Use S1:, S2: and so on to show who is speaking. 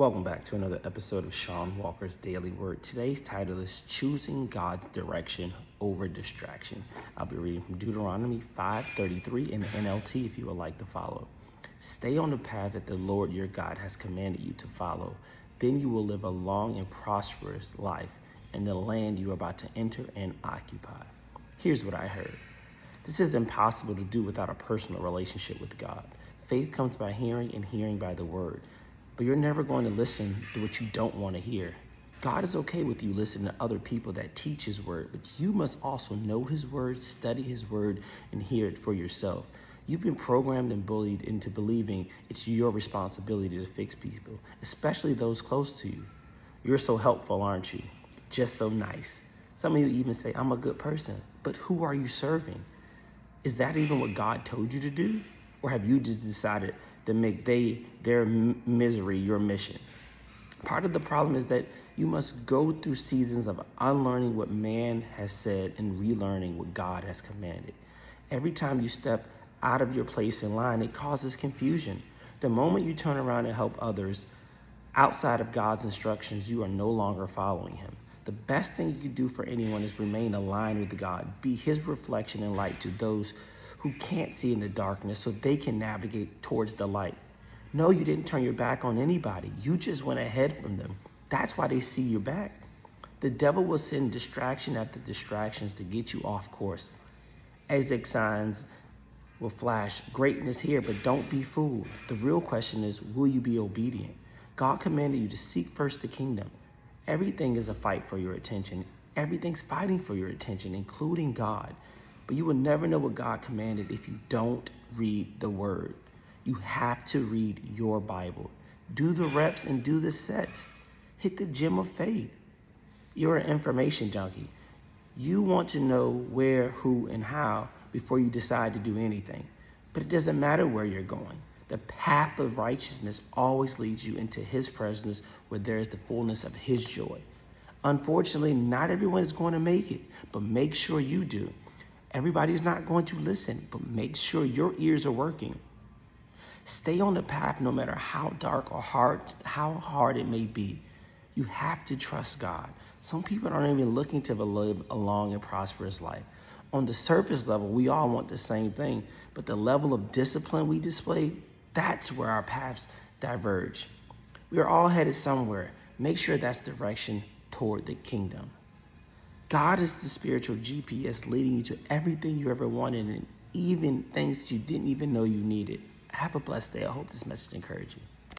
S1: Welcome back to another episode of Sean Walker's Daily Word. Today's title is Choosing God's Direction Over Distraction. I'll be reading from Deuteronomy 5:33 in the NLT if you would like to follow. Stay on the path that the Lord your God has commanded you to follow. Then you will live a long and prosperous life in the land you are about to enter and occupy. Here's what I heard. This is impossible to do without a personal relationship with God. Faith comes by hearing and hearing by the word. But you're never going to listen to what you don't want to hear. God is okay with you listening to other people that teach his word, but you must also know his word, study his word, and hear it for yourself. You've been programmed and bullied into believing it's your responsibility to fix people, especially those close to you. You're so helpful, aren't you? Just so nice. Some of you even say, I'm a good person, but who are you serving? Is that even what God told you to do? Or have you just decided to make their misery your mission? Part of the problem is that you must go through seasons of unlearning what man has said and relearning what God has commanded. Every time you step out of your place in line, it causes confusion. The moment you turn around and help others outside of God's instructions, you are no longer following him. The best thing you can do for anyone is remain aligned with God. Be his reflection and light to those who can't see in the darkness so they can navigate towards the light. No, you didn't turn your back on anybody. You just went ahead from them. That's why they see your back. The devil will send distraction after distractions to get you off course. Exit signs will flash, greatness here, but don't be fooled. The real question is, will you be obedient? God commanded you to seek first the kingdom. Everything is a fight for your attention. Everything's fighting for your attention, including God. But you will never know what God commanded if you don't read the word. You have to read your Bible. Do the reps and do the sets. Hit the gym of faith. You're an information junkie. You want to know where, who, and how before you decide to do anything. But it doesn't matter where you're going. The path of righteousness always leads you into his presence where there is the fullness of his joy. Unfortunately, not everyone is going to make it, but make sure you do. Everybody's not going to listen, but make sure your ears are working. Stay on the path no matter how dark or how hard it may be. You have to trust God. Some people aren't even looking to live a long and prosperous life. On the surface level, we all want the same thing, but the level of discipline we display, that's where our paths diverge. We are all headed somewhere. Make sure that's direction toward the kingdom. God is the spiritual GPS leading you to everything you ever wanted and even things you didn't even know you needed. Have a blessed day. I hope this message encouraged you.